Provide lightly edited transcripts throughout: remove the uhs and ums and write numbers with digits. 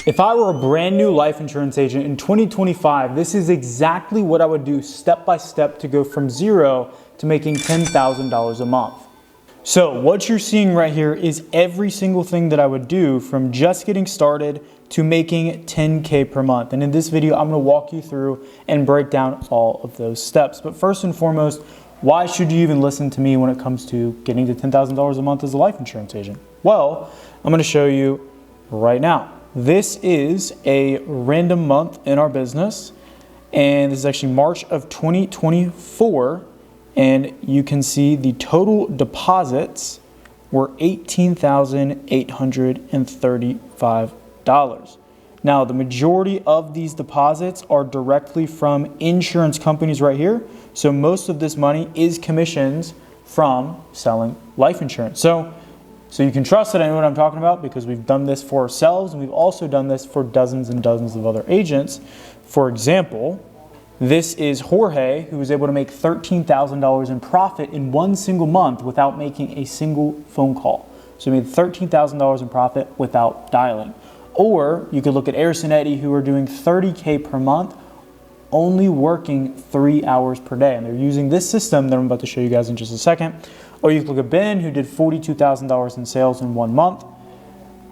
If I were a brand new life insurance agent in 2025, this is exactly what I would do step by step to go from zero to making $10,000 a month. So what you're seeing right here is every single thing that I would do from just getting started to making $10K per month. And in this video, I'm gonna walk you through and break down all of those steps. But first and foremost, why should you even listen to me when it comes to getting to $10,000 a month as a life insurance agent? Well, I'm gonna show you right now. This is a random month in our business, and this is actually March of 2024, and you can see the total deposits were $18,835. Now, the majority of these deposits are directly from insurance companies right here, so most of this money is commissions from selling life insurance. So you can trust that I know what I'm talking about because we've done this for ourselves, and we've also done this for dozens and dozens of other agents. For example, this is Jorge, who was able to make $13,000 in profit in one single month without making a single phone call. So he made $13,000 in profit without dialing. Or you could look at Eris and Eddie, who are doing $30K per month, only working 3 hours per day. And they're using this system that I'm about to show you guys in just a second. Or you can look at Ben, who did $42,000 in sales in 1 month.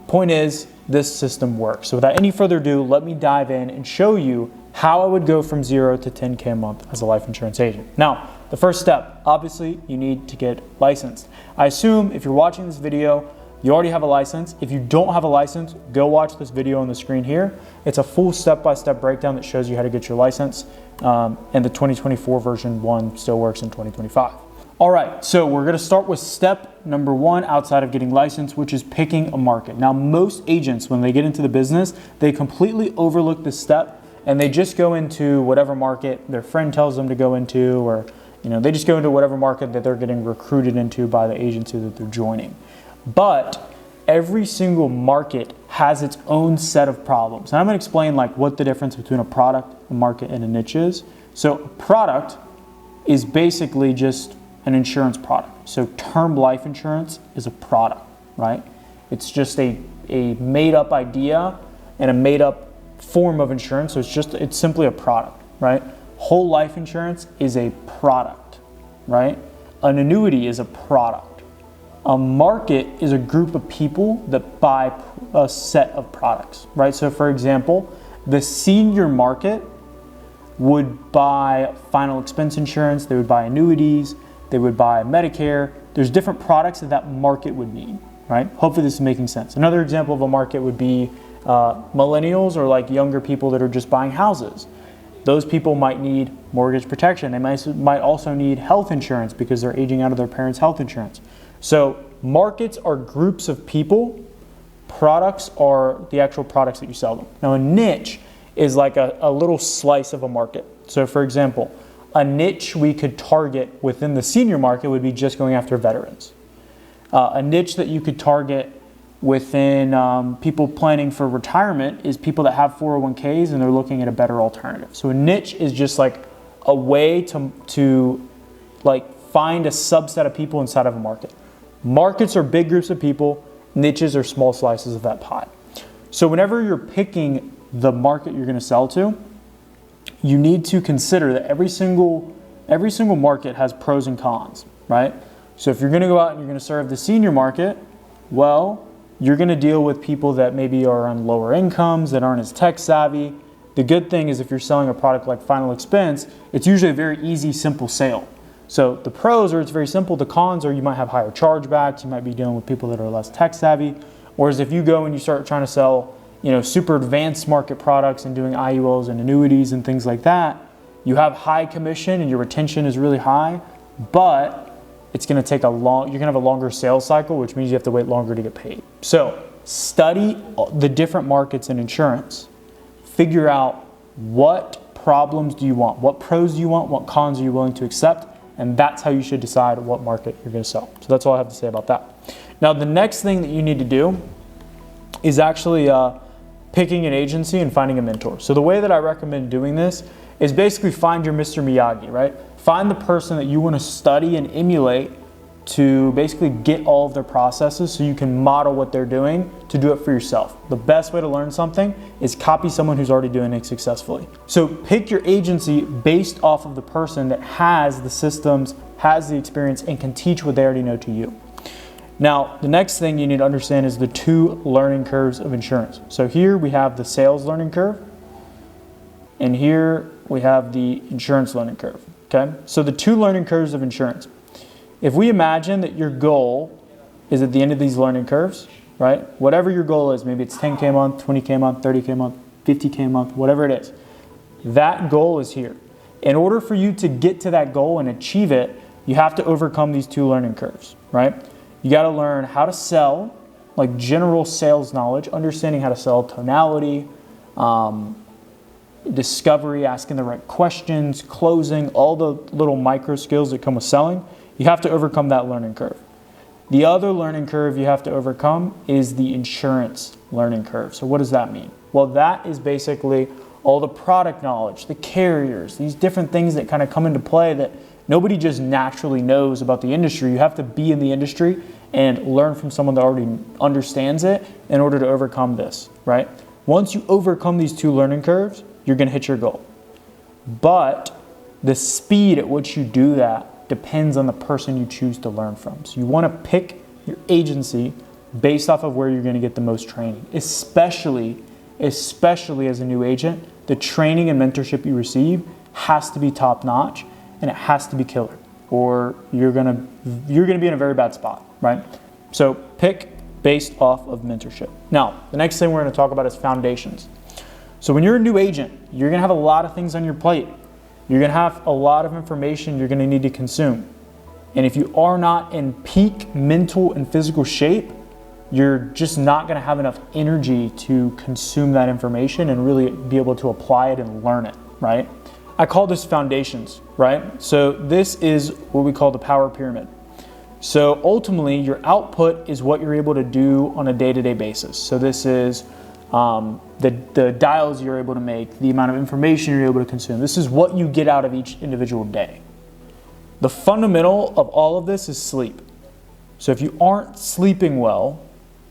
Point is, this system works. So without any further ado, let me dive in and show you how I would go from 0 to 10K a month as a life insurance agent. Now, the first step, obviously, you need to get licensed. I assume if you're watching this video, you already have a license. If you don't have a license, go watch this video on the screen here. It's a full step-by-step breakdown that shows you how to get your license, and the 2024 version 1 still works in 2025. All right, so we're gonna start with step number 1 outside of getting licensed, which is picking a market. Now, most agents, when they get into the business, they completely overlook this step and they just go into whatever market their friend tells them to go into, or they just go into whatever market that they're getting recruited into by the agency that they're joining. But every single market has its own set of problems. And I'm gonna explain what the difference between a product, a market, and a niche is. So a product is basically just an insurance product. So term life insurance is a product, right? It's just a made up idea and a made up form of insurance. So it's simply a product, right? Whole life insurance is a product, right? An annuity is a product. A market is a group of people that buy a set of products, right? So for example, the senior market would buy final expense insurance, they would buy annuities, they would buy Medicare. There's different products that market would need, right? Hopefully this is making sense. Another example of a market would be millennials, or younger people that are just buying houses. Those people might need mortgage protection. They might also need health insurance because they're aging out of their parents' health insurance. So markets are groups of people. Products are the actual products that you sell them. Now a niche is like a little slice of a market. So for example, a niche we could target within the senior market would be just going after veterans. A niche that you could target within people planning for retirement is people that have 401ks and they're looking at a better alternative. So a niche is just a way to find a subset of people inside of a market. Markets are big groups of people, niches are small slices of that pie. So whenever you're picking the market you're gonna sell to, you need to consider that every single market has pros and cons, right? So if you're gonna go out and you're gonna serve the senior market, well, you're gonna deal with people that maybe are on lower incomes, that aren't as tech savvy. The good thing is if you're selling a product like final expense, it's usually a very easy, simple sale. So the pros are it's very simple. The cons are you might have higher chargebacks. You might be dealing with people that are less tech savvy. Whereas if you go and you start trying to sell, super advanced market products and doing IULs and annuities and things like that, you have high commission and your retention is really high, but it's going to take you're going to have a longer sales cycle, which means you have to wait longer to get paid. So study the different markets in insurance. Figure out what problems do you want, what pros do you want, what cons are you willing to accept, and that's how you should decide what market you're going to sell. So that's all I have to say about that. Now, the next thing that you need to do is actually picking an agency and finding a mentor. So the way that I recommend doing this is basically find your Mr. Miyagi, right? Find the person that you want to study and emulate to basically get all of their processes so you can model what they're doing to do it for yourself. The best way to learn something is copy someone who's already doing it successfully. So pick your agency based off of the person that has the systems, has the experience, and can teach what they already know to you. Now, the next thing you need to understand is the two learning curves of insurance. So here we have the sales learning curve, and here we have the insurance learning curve, okay? So the two learning curves of insurance. If we imagine that your goal is at the end of these learning curves, right? Whatever your goal is, maybe it's 10K a month, 20K a month, 30K a month, 50K a month, whatever it is, that goal is here. In order for you to get to that goal and achieve it, you have to overcome these two learning curves, right? You got to learn how to sell, like general sales knowledge, understanding how to sell, tonality, discovery, asking the right questions, closing, all the little micro skills that come with selling. You have to overcome that learning curve. The other learning curve you have to overcome is the insurance learning curve. So what does that mean? Well, that is basically all the product knowledge, the carriers, these different things that kind of come into play that nobody just naturally knows about the industry. You have to be in the industry and learn from someone that already understands it in order to overcome this, right? Once you overcome these two learning curves, you're going to hit your goal. But the speed at which you do that depends on the person you choose to learn from. So you want to pick your agency based off of where you're going to get the most training, especially as a new agent. The training and mentorship you receive has to be top notch, and it has to be killer, or you're gonna be in a very bad spot, right? So pick based off of mentorship. Now, the next thing we're going to talk about is foundations. So when you're a new agent, you're going to have a lot of things on your plate. You're going to have a lot of information you're going to need to consume. And if you are not in peak mental and physical shape, you're just not going to have enough energy to consume that information and really be able to apply it and learn it, right? I call this foundations, right? So this is what we call the power pyramid. So ultimately, your output is what you're able to do on a day-to-day basis. So this is the dials you're able to make, the amount of information you're able to consume. This is what you get out of each individual day. The fundamental of all of this is sleep. So if you aren't sleeping well,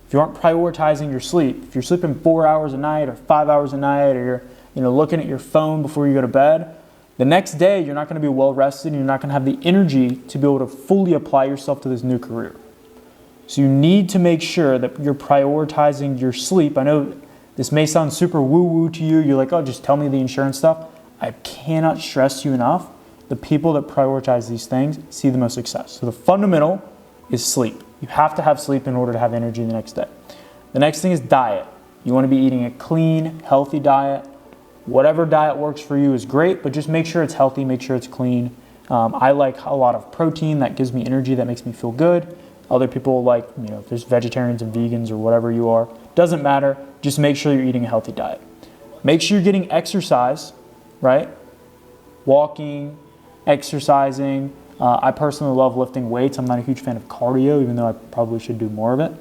if you aren't prioritizing your sleep, if you're sleeping 4 hours a night or 5 hours a night, or you're looking at your phone before you go to bed, the next day you're not going to be well rested and you're not going to have the energy to be able to fully apply yourself to this new career. So you need to make sure that you're prioritizing your sleep. I know this may sound super woo-woo to you. You're like, oh, just tell me the insurance stuff. I cannot stress you enough. The people that prioritize these things see the most success. So the fundamental is sleep. You have to have sleep in order to have energy the next day. The next thing is diet. You want to be eating a clean, healthy diet. Whatever diet works for you is great, but just make sure it's healthy, make sure it's clean. I like a lot of protein. That gives me energy, that makes me feel good. Other people like, if there's vegetarians and vegans or whatever you are, doesn't matter. Just make sure you're eating a healthy diet. Make sure you're getting exercise, right? Walking, exercising. I personally love lifting weights. I'm not a huge fan of cardio, even though I probably should do more of it.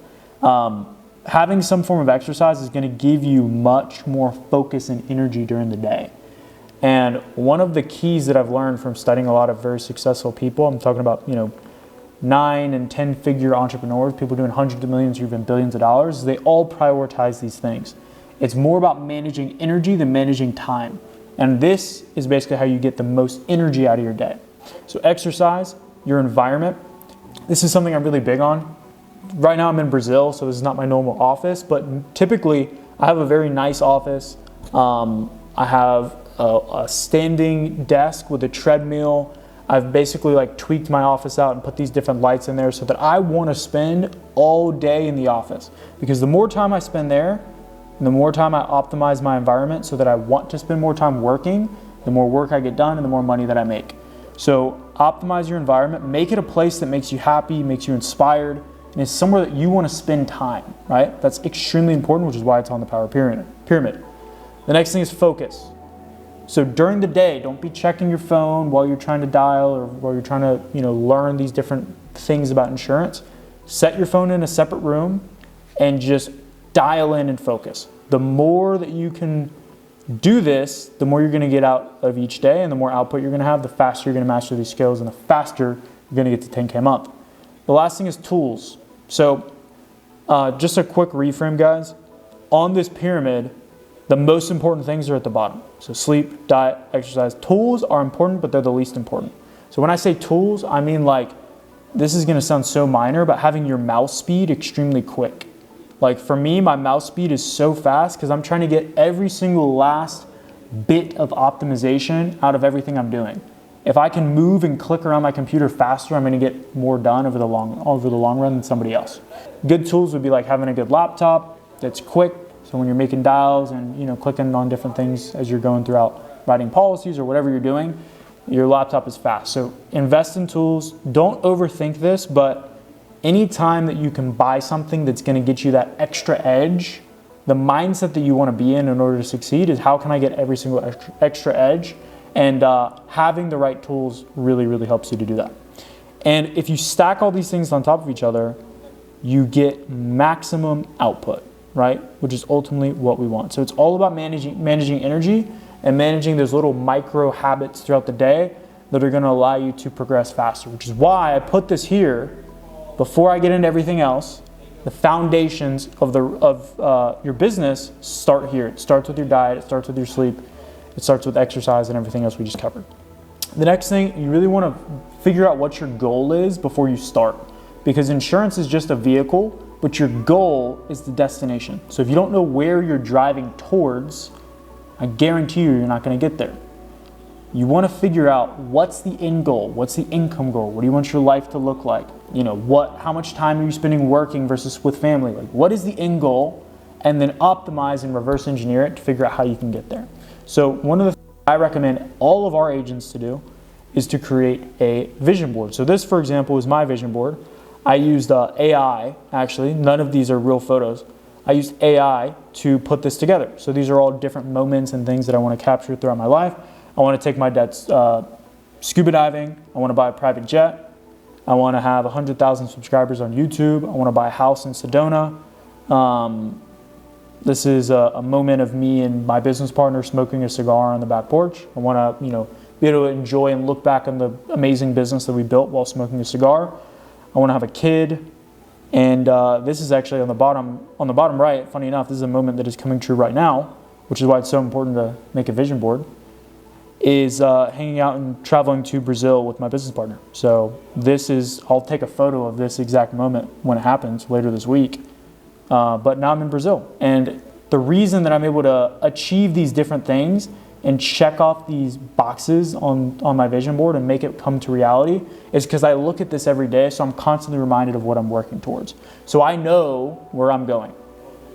Having some form of exercise is going to give you much more focus and energy during the day. And one of the keys that I've learned from studying a lot of very successful people, I'm talking about, 9 and 10 figure entrepreneurs, people doing hundreds of millions or even billions of dollars, they all prioritize these things. It's more about managing energy than managing time. And this is basically how you get the most energy out of your day. So exercise, your environment. This is something I'm really big on. Right now I'm in Brazil, so this is not my normal office, but typically I have a very nice office. I have a standing desk with a treadmill. I've basically tweaked my office out and put these different lights in there so that I want to spend all day in the office. Because the more time I spend there, and the more time I optimize my environment so that I want to spend more time working, the more work I get done and the more money that I make. So optimize your environment, make it a place that makes you happy, makes you inspired, and it's somewhere that you want to spend time, right? That's extremely important, which is why it's on the power pyramid. The next thing is focus. So during the day, don't be checking your phone while you're trying to dial or while you're trying to, learn these different things about insurance. Set your phone in a separate room and just dial in and focus. The more that you can do this, the more you're going to get out of each day, and the more output you're going to have, the faster you're going to master these skills, and the faster you're going to get to 10K a month. The last thing is tools. So just a quick reframe, guys. On this pyramid, the most important things are at the bottom. So sleep, diet, exercise. Tools are important, but they're the least important. So when I say tools, I mean like, this is gonna sound so minor, but having your mouse speed extremely quick. Like for me, my mouse speed is so fast because I'm trying to get every single last bit of optimization out of everything I'm doing. If I can move and click around my computer faster, I'm gonna get more done over the long run than somebody else. Good tools would be like having a good laptop that's quick. So when you're making dials and clicking on different things as you're going throughout writing policies or whatever you're doing, your laptop is fast. So invest in tools. Don't overthink this, but anytime that you can buy something that's gonna get you that extra edge, the mindset that you wanna be in order to succeed is how can I get every single extra edge? And having the right tools really, really helps you to do that. And if you stack all these things on top of each other, you get maximum output, right? Which is ultimately what we want. So it's all about managing energy and managing those little micro habits throughout the day that are gonna allow you to progress faster, which is why I put this here before I get into everything else. The foundations of your business start here. It starts with your diet, it starts with your sleep, it starts with exercise and everything else we just covered. The next thing, you really want to figure out what your goal is before you start, because insurance is just a vehicle, but your goal is the destination. So if you don't know where you're driving towards, I guarantee you're not going to get there. You want to figure out what's the end goal, what's the income goal, what do you want your life to look like? How much time are you spending working versus with family? Like, what is the end goal? And then optimize and reverse engineer it to figure out how you can get there. So one of the things I recommend all of our agents to do is to create a vision board. So this, for example, is my vision board. I used AI, actually. None of these are real photos. I used AI to put this together. So these are all different moments and things that I want to capture throughout my life. I want to take my dad scuba diving. I want to buy a private jet. I want to have 100,000 subscribers on YouTube. I want to buy a house in Sedona. This is a moment of me and my business partner smoking a cigar on the back porch. I want to, be able to enjoy and look back on the amazing business that we built while smoking a cigar. I want to have a kid. And this is actually on the bottom right. Funny enough, this is a moment that is coming true right now, which is why it's so important to make a vision board, is hanging out and traveling to Brazil with my business partner. So I'll take a photo of this exact moment when it happens later this week. But now I'm in Brazil. And the reason that I'm able to achieve these different things and check off these boxes on my vision board and make it come to reality is because I look at this every day, so I'm constantly reminded of what I'm working towards. So I know where I'm going.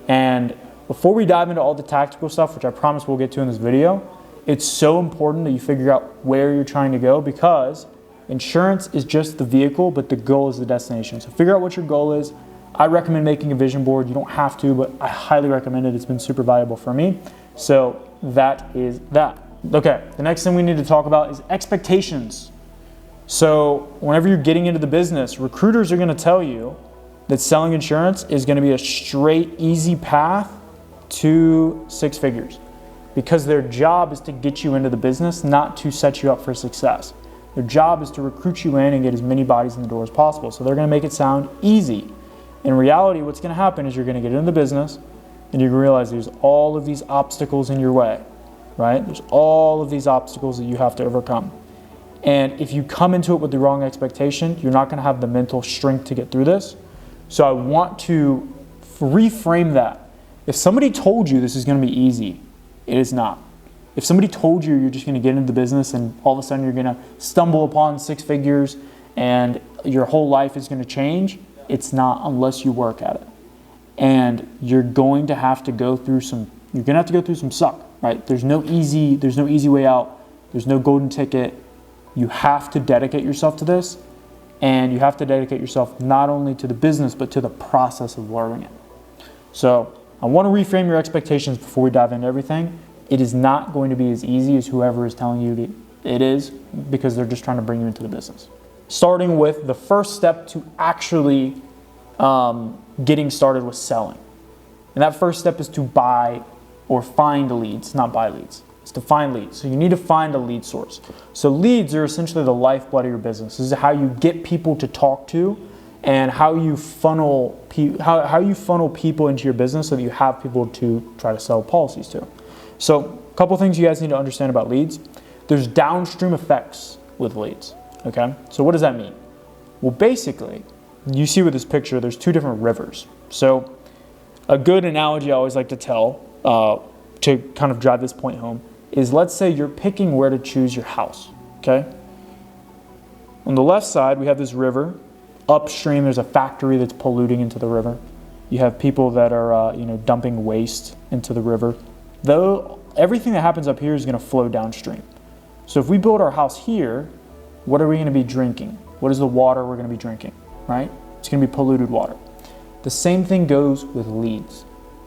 And before we dive into all the tactical stuff, which I promise we'll get to in this video, it's so important that you figure out where you're trying to go, because insurance is just the vehicle, but the goal is the destination. So figure out what your goal is. I recommend making a vision board. You don't have to, but I highly recommend it. It's been super valuable for me. So that is that. Okay, the next thing we need to talk about is expectations. So whenever you're getting into the business, recruiters are going to tell you that selling insurance is going to be a straight, easy path to six figures, because their job is to get you into the business, not to set you up for success. Their job is to recruit you in and get as many bodies in the door as possible. So they're going to make it sound easy. In reality, what's going to happen is you're going to get into the business and you're going to realize there's all of these obstacles in your way, right? There's all of these obstacles that you have to overcome. And if you come into it with the wrong expectation, you're not going to have the mental strength to get through this. So I want to reframe that. If somebody told you this is going to be easy, it is not. If somebody told you you're just going to get into the business and all of a sudden you're going to stumble upon six figures and your whole life is going to change, it's not, unless you work at it. And you're going to have to go through some suck, right? There's no easy way out. There's no golden ticket. You have to dedicate yourself to this, and you have to dedicate yourself not only to the business, but to the process of learning it. So I want to reframe your expectations before we dive into everything. It is not going to be as easy as whoever is telling you it is, because they're just trying to bring you into the business. Starting with the first step to actually getting started with selling. And that first step is to buy or find leads, not buy leads. It's to find leads. So you need to find a lead source. So leads are essentially the lifeblood of your business. This is how you get people to talk to and how you funnel how you funnel people into your business so that you have people to try to sell policies to. So a couple things you guys need to understand about leads. There's downstream effects with leads, okay? So what does that mean? Well, basically, you see with this picture, there's two different rivers. So a good analogy I always like to tell to kind of drive this point home is, let's say you're picking where to choose your house, okay? On the left side, we have this river. Upstream, there's a factory that's polluting into the river. You have people that are dumping waste into the river. Though everything that happens up here is going to flow downstream. So if we build our house here, what are we going to be drinking? What is the water we're going to be drinking, right? It's going to be polluted water. The same thing goes with leads.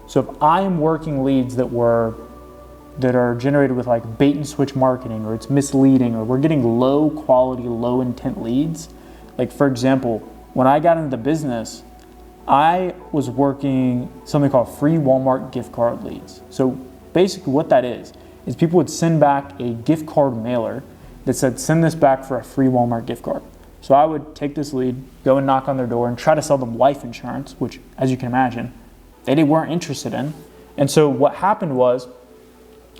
So if I am working leads that are generated with like bait and switch marketing, or it's misleading, or we're getting low quality, low intent leads. Like for example, when I got into the business, I was working something called free Walmart gift card leads. So basically what that is people would send back a gift card mailer that said, send this back for a free Walmart gift card. So I would take this lead, go and knock on their door and try to sell them life insurance, which, as you can imagine, they weren't interested in. And so what happened was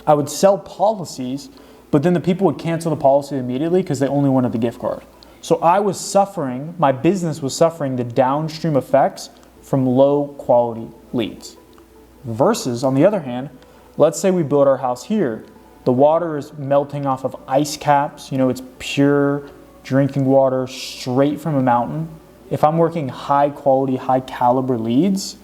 I would sell policies, but then the people would cancel the policy immediately because they only wanted the gift card. So I was suffering, my business was suffering the downstream effects from low quality leads. Versus, on the other hand, let's say we build our house here. The water is melting off of ice caps. It's pure drinking water straight from a mountain. If I'm working high quality, high caliber leads,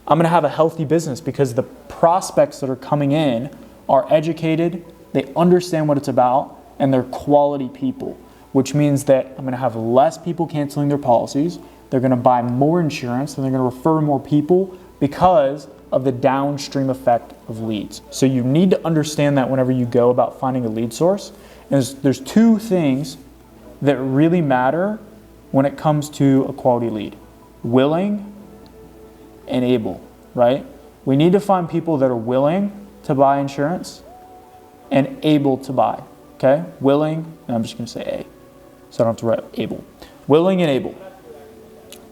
I'm going to have a healthy business because the prospects that are coming in are educated, they understand what it's about, and they're quality people, which means that I'm going to have less people canceling their policies. They're going to buy more insurance, and they're going to refer more people because of the downstream effect of leads. So you need to understand that whenever you go about finding a lead source. And there's two things that really matter when it comes to a quality lead: willing and able, right? We need to find people that are willing to buy insurance and able to buy, okay? Willing, and I'm just gonna say A, so I don't have to write able. Willing and able.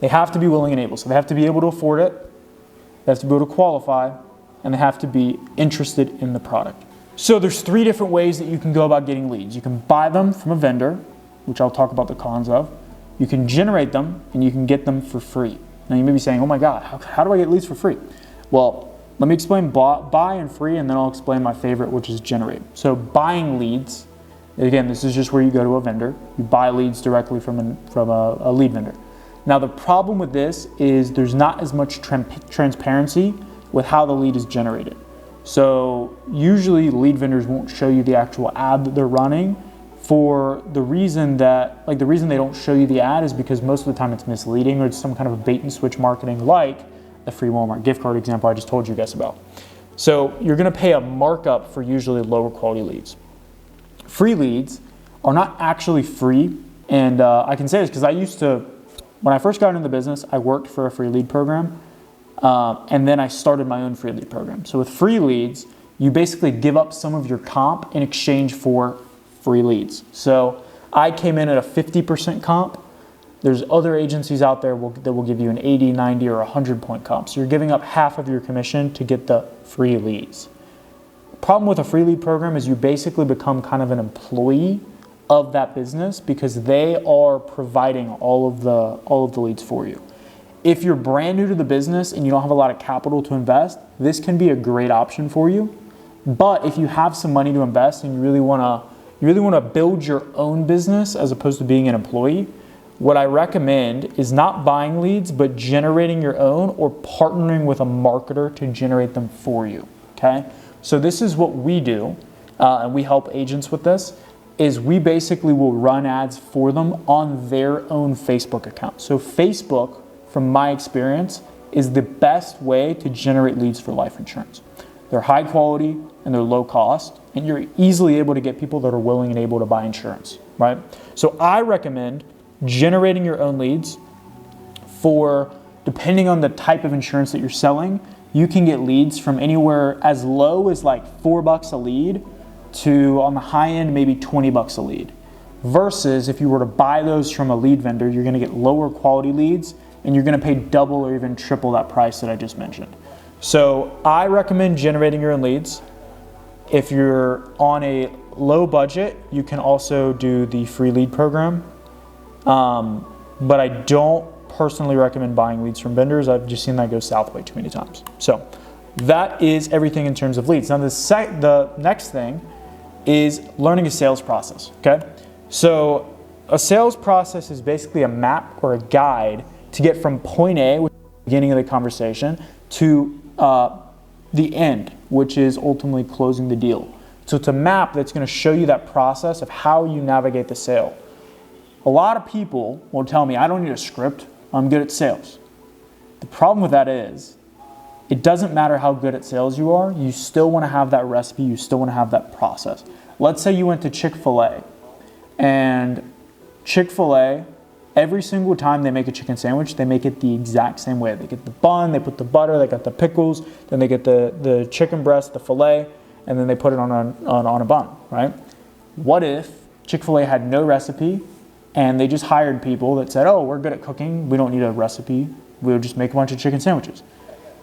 They have to be willing and able. So they have to be able to afford it, they have to be able to qualify, and they have to be interested in the product. So there's three different ways that you can go about getting leads. You can buy them from a vendor, which I'll talk about the cons of. You can generate them, and you can get them for free. Now you may be saying, oh my God, how do I get leads for free? Well, let me explain buy and free, and then I'll explain my favorite, which is generate. So buying leads, again, this is just where you go to a vendor. You buy leads directly from a lead vendor. Now the problem with this is there's not as much transparency with how the lead is generated. So usually lead vendors won't show you the actual ad that they're running, for the reason that, the reason they don't show you the ad is because most of the time it's misleading, or it's some kind of a bait and switch marketing, like the free Walmart gift card example I just told you guys about. So you're gonna pay a markup for usually lower quality leads. Free leads are not actually free, and I can say this because when I first got into the business, I worked for a free lead program, and then I started my own free lead program. So with free leads, you basically give up some of your comp in exchange for free leads. So I came in at a 50% comp. There's other agencies out there that will give you an 80, 90, or 100 point comp. So you're giving up half of your commission to get the free leads. The problem with a free lead program is you basically become kind of an employee of that business because they are providing all of the leads for you. If you're brand new to the business and you don't have a lot of capital to invest, this can be a great option for you. But if you have some money to invest and you really want to build your own business as opposed to being an employee, what I recommend is not buying leads, but generating your own or partnering with a marketer to generate them for you, okay? So this is what we do, and we help agents with this, is we basically will run ads for them on their own Facebook account. So Facebook, from my experience, is the best way to generate leads for life insurance. They're high quality and they're low cost, and you're easily able to get people that are willing and able to buy insurance, right? So I recommend generating your own leads for, depending on the type of insurance that you're selling, you can get leads from anywhere as low as like $4 a lead to, on the high end, maybe $20 a lead. Versus if you were to buy those from a lead vendor, you're gonna get lower quality leads and you're going to pay double or even triple that price that I just mentioned. So I recommend generating your own leads. If you're on a low budget, you can also do the free lead program. But I don't personally recommend buying leads from vendors. I've just seen that go south way too many times. So that is everything in terms of leads. Now the next thing is learning a sales process, okay? So a sales process is basically a map or a guide to get from point A, which is the beginning of the conversation, to the end, which is ultimately closing the deal. So it's a map that's going to show you that process of how you navigate the sale. A lot of people will tell me, I don't need a script, I'm good at sales. The problem with that is, it doesn't matter how good at sales you are, you still want to have that recipe, you still want to have that process. Let's say you went to Chick-fil-A, and Chick-fil-A, every single time they make a chicken sandwich, they make it the exact same way. They get the bun, they put the butter, they got the pickles, then they get the chicken breast, the filet, and then they put it on a bun, right? What if Chick-fil-A had no recipe and they just hired people that said, oh, we're good at cooking, we don't need a recipe, we'll just make a bunch of chicken sandwiches?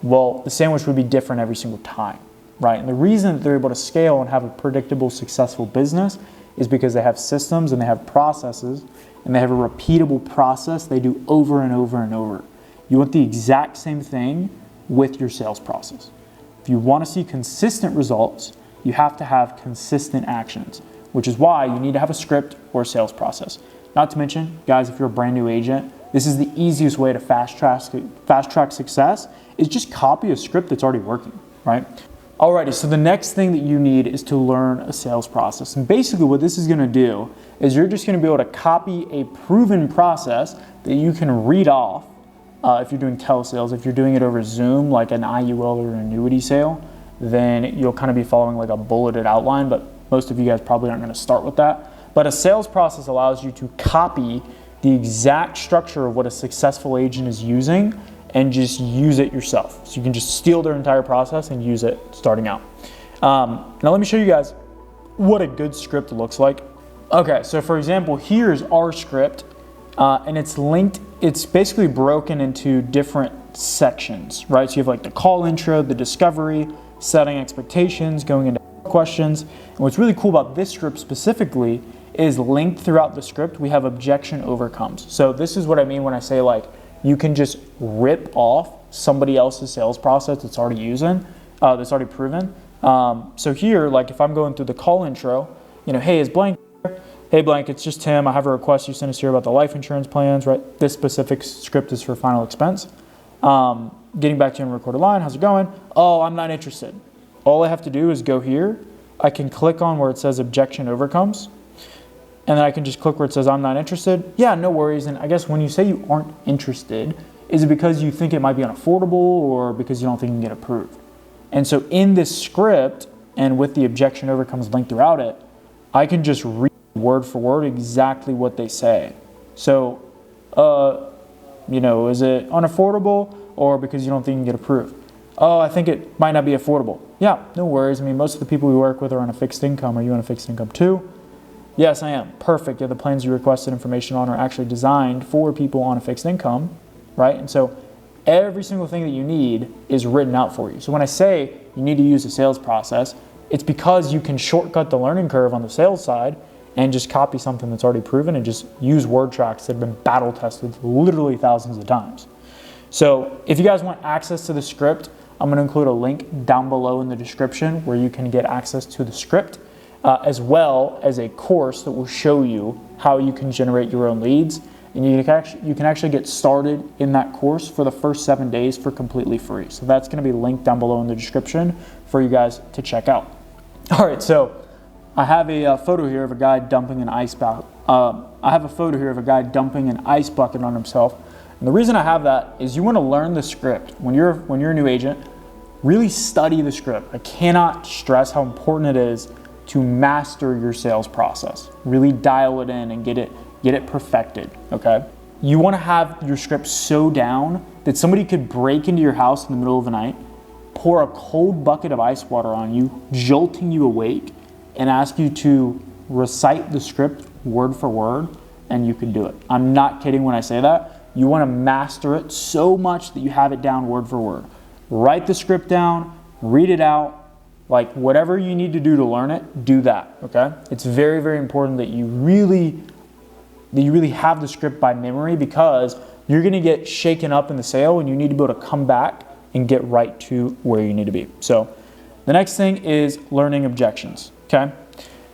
Well, the sandwich would be different every single time, right? And the reason that they're able to scale and have a predictable, successful business is because they have systems and they have processes and they have a repeatable process they do over and over and over. You want the exact same thing with your sales process. If you want to see consistent results, you have to have consistent actions, which is why you need to have a script or a sales process. Not to mention, guys, if you're a brand new agent, this is the easiest way to fast track success, is just copy a script that's already working, right? Alrighty, so the next thing that you need is to learn a sales process. And basically what this is gonna do is you're just gonna be able to copy a proven process that you can read off if you're doing telesales. If you're doing it over Zoom, like an IUL or an annuity sale, then you'll kind of be following like a bulleted outline, but most of you guys probably aren't gonna start with that. But a sales process allows you to copy the exact structure of what a successful agent is using and just use it yourself. So you can just steal their entire process and use it starting out. Now let me show you guys what a good script looks like. Okay, so for example, here's our script and it's linked, it's basically broken into different sections, right? So you have like the call intro, the discovery, setting expectations, going into questions. And what's really cool about this script specifically is linked throughout the script, we have objection overcomes. So this is what I mean when I say like, you can just rip off somebody else's sales process that's already that's already proven. So here, like if I'm going through the call intro, you know, hey, is blank here? Hey blank, it's just Tim. I have a request you sent us here about the life insurance plans, right? This specific script is for final expense. Getting back to you on recorded line, how's it going? Oh, I'm not interested. All I have to do is go here. I can click on where it says objection overcomes. And then I can just click where it says I'm not interested. Yeah, no worries. And I guess when you say you aren't interested, is it because you think it might be unaffordable or because you don't think you can get approved? And so in this script and with the objection overcomes linked throughout it, I can just read word for word exactly what they say. So, you know, is it unaffordable or because you don't think you can get approved? Oh, I think it might not be affordable. Yeah, no worries. I mean, most of the people we work with are on a fixed income. Are you on a fixed income too? Yes, I am. Perfect. Yeah, the plans you requested information on are actually designed for people on a fixed income, right? And so every single thing that you need is written out for you. So when I say you need to use a sales process, it's because you can shortcut the learning curve on the sales side and just copy something that's already proven and just use word tracks that have been battle tested literally thousands of times. So if you guys want access to the script, I'm going to include a link down below in the description where you can get access to the script. As well as a course that will show you how you can generate your own leads. And you can actually get started in that course for the first 7 days for completely free. So that's going to be linked down below in the description for you guys to check out. All right, so I have a photo here of a guy dumping an ice bucket. On himself. And the reason I have that is you want to learn the script. When you're a new agent, really study the script. I cannot stress how important it is to master your sales process. Really dial it in and get it perfected, okay? You wanna have your script so down that somebody could break into your house in the middle of the night, pour a cold bucket of ice water on you, jolting you awake, and ask you to recite the script word for word, and you can do it. I'm not kidding when I say that. You want to master it so much that you have it down word for word. Write the script down, read it out, like whatever you need to do to learn it, do that, okay? It's very, very important that you really have the script by memory, because you're gonna get shaken up in the sale and you need to be able to come back and get right to where you need to be. So the next thing is learning objections, okay?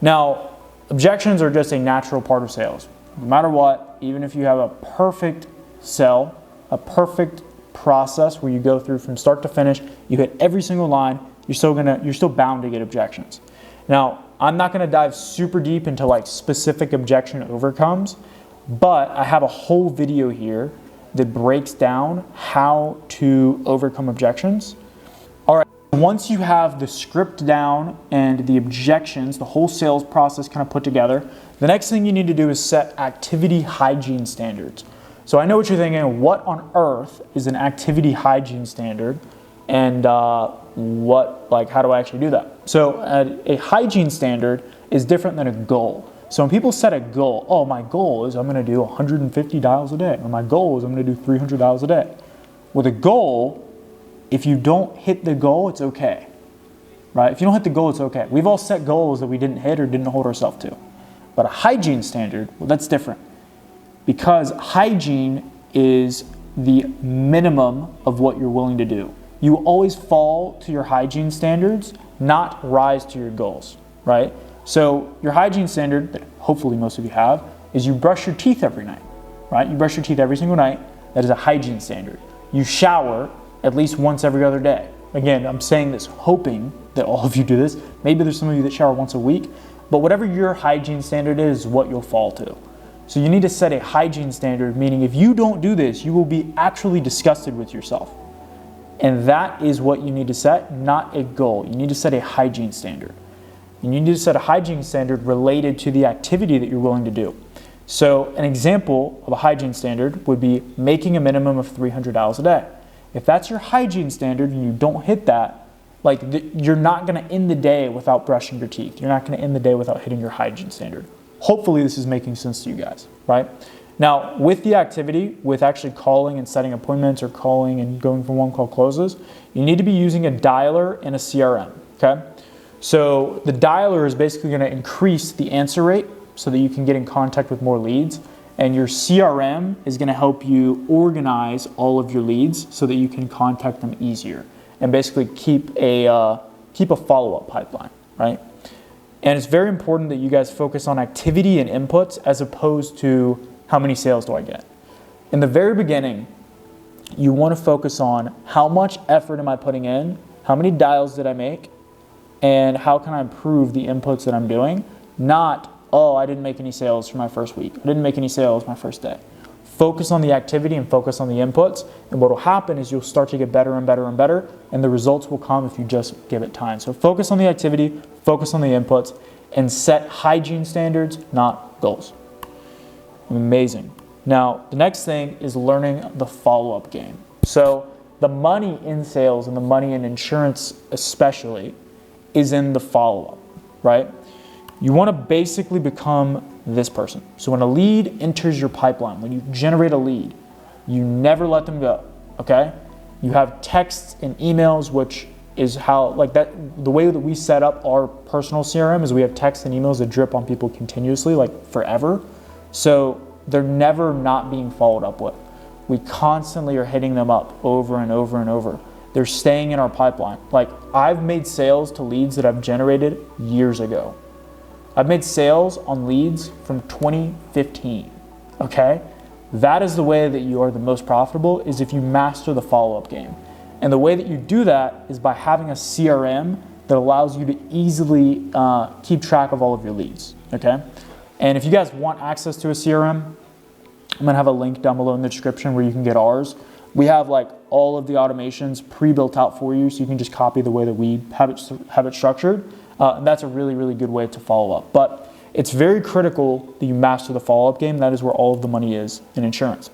Now, objections are just a natural part of sales. No matter what, even if you have a perfect sell, a perfect process where you go through from start to finish, you hit every single line, you're still bound to get objections. Now, I'm not gonna dive super deep into like specific objection overcomes, but I have a whole video here that breaks down how to overcome objections. All right, once you have the script down and the objections, the whole sales process kind of put together, the next thing you need to do is set activity hygiene standards. So I know what you're thinking, what on earth is an activity hygiene standard, and how do I actually do that? So a hygiene standard is different than a goal. So when people set a goal, oh, my goal is I'm gonna do 150 dials a day, or my goal is I'm gonna do 300 dials a day. With a goal, if you don't hit the goal, it's okay, right? If you don't hit the goal, it's okay. We've all set goals that we didn't hit or didn't hold ourselves to. But a hygiene standard, well, that's different, because hygiene is the minimum of what you're willing to do. You always fall to your hygiene standards, not rise to your goals, right? So your hygiene standard, that hopefully most of you have, is you brush your teeth every night, right? You brush your teeth every single night. That is a hygiene standard. You shower at least once every other day. Again, I'm saying this hoping that all of you do this. Maybe there's some of you that shower once a week, but whatever your hygiene standard is what you'll fall to. So you need to set a hygiene standard, meaning if you don't do this, you will be actually disgusted with yourself. And that is what you need to set, not a goal. You need to set a hygiene standard. And you need to set a hygiene standard related to the activity that you're willing to do. So an example of a hygiene standard would be making a minimum of 300 dials a day. If that's your hygiene standard and you don't hit that, you're not gonna end the day without brushing your teeth. You're not gonna end the day without hitting your hygiene standard. Hopefully this is making sense to you guys, right? Now, with the activity, with actually calling and setting appointments or calling and going from one call closes, you need to be using a dialer and a CRM, okay? So the dialer is basically gonna increase the answer rate so that you can get in contact with more leads. And your CRM is gonna help you organize all of your leads so that you can contact them easier and basically keep a follow-up pipeline, right? And it's very important that you guys focus on activity and inputs as opposed to how many sales do I get. In the very beginning, you wanna focus on how much effort am I putting in, how many dials did I make, and how can I improve the inputs that I'm doing, not, oh, I didn't make any sales for my first week. I didn't make any sales my first day. Focus on the activity and focus on the inputs, and what will happen is you'll start to get better and better and better, and the results will come if you just give it time. So focus on the activity, focus on the inputs, and set hygiene standards, not goals. Amazing. Now, the next thing is learning the follow-up game. So the money in sales and the money in insurance especially is in the follow-up, right? You want to basically become this person. So when a lead enters your pipeline, when you generate a lead, you never let them go, okay? You have texts and emails, which is how, the way that we set up our personal CRM is we have texts and emails that drip on people continuously, forever. So they're never not being followed up with. We constantly are hitting them up over and over and over. They're staying in our pipeline. I've made sales to leads that I've generated years ago. I've made sales on leads from 2015, okay? That is the way that you are the most profitable, is if you master the follow-up game. And the way that you do that is by having a CRM that allows you to easily keep track of all of your leads, okay? And if you guys want access to a CRM, I'm gonna have a link down below in the description where you can get ours. We have all of the automations pre-built out for you, so you can just copy the way that we have it structured. And that's a really, really good way to follow up. But it's very critical that you master the follow-up game. That is where all of the money is in insurance.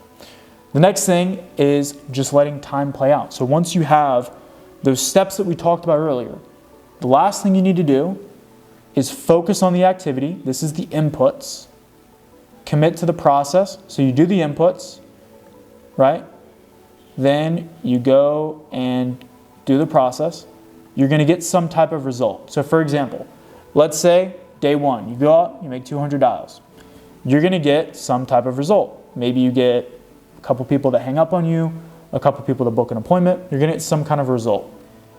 The next thing is just letting time play out. So once you have those steps that we talked about earlier, the last thing you need to do is focus on the activity. This is the inputs. Commit to the process. So you do the inputs, right? Then you go and do the process. You're going to get some type of result. So for example, let's say day one, you go out, you make $200. You're going to get some type of result. Maybe you get a couple people that hang up on you, a couple people that book an appointment. You're going to get some kind of result.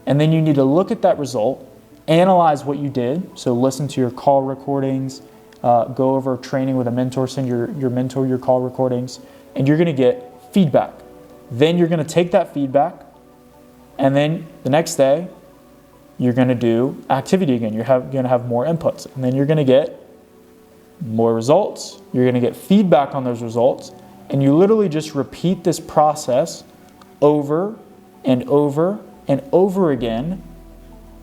And then you need to look at that result, analyze what you did. So listen to your call recordings, go over training with a mentor, send your mentor your call recordings, and you're going to get feedback. Then you're going to take that feedback, and then the next day, you're going to do activity again. You're going to have more inputs, and then you're going to get more results. You're going to get feedback on those results, and you literally just repeat this process over and over and over again.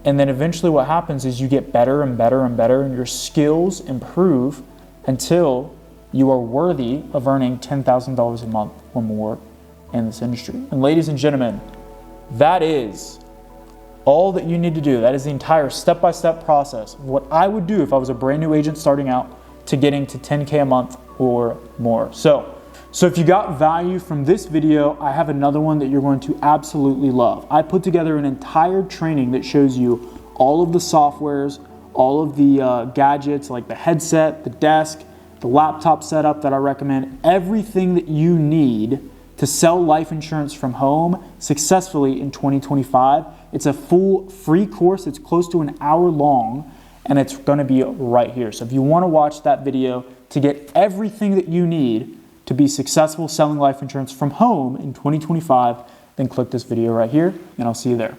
And then eventually what happens is you get better and better and better, and your skills improve until you are worthy of earning $10,000 a month or more in this industry. And ladies and gentlemen, that is all that you need to do. That is the entire step-by-step process of what I would do if I was a brand new agent starting out to getting to 10K a month or more. So if you got value from this video, I have another one that you're going to absolutely love. I put together an entire training that shows you all of the softwares, all of the gadgets like the headset, the desk, the laptop setup that I recommend, everything that you need to sell life insurance from home successfully in 2025. It's a full free course. It's close to an hour long, and it's going to be right here. So if you want to watch that video to get everything that you need to be successful selling life insurance from home in 2025, then click this video right here, and I'll see you there.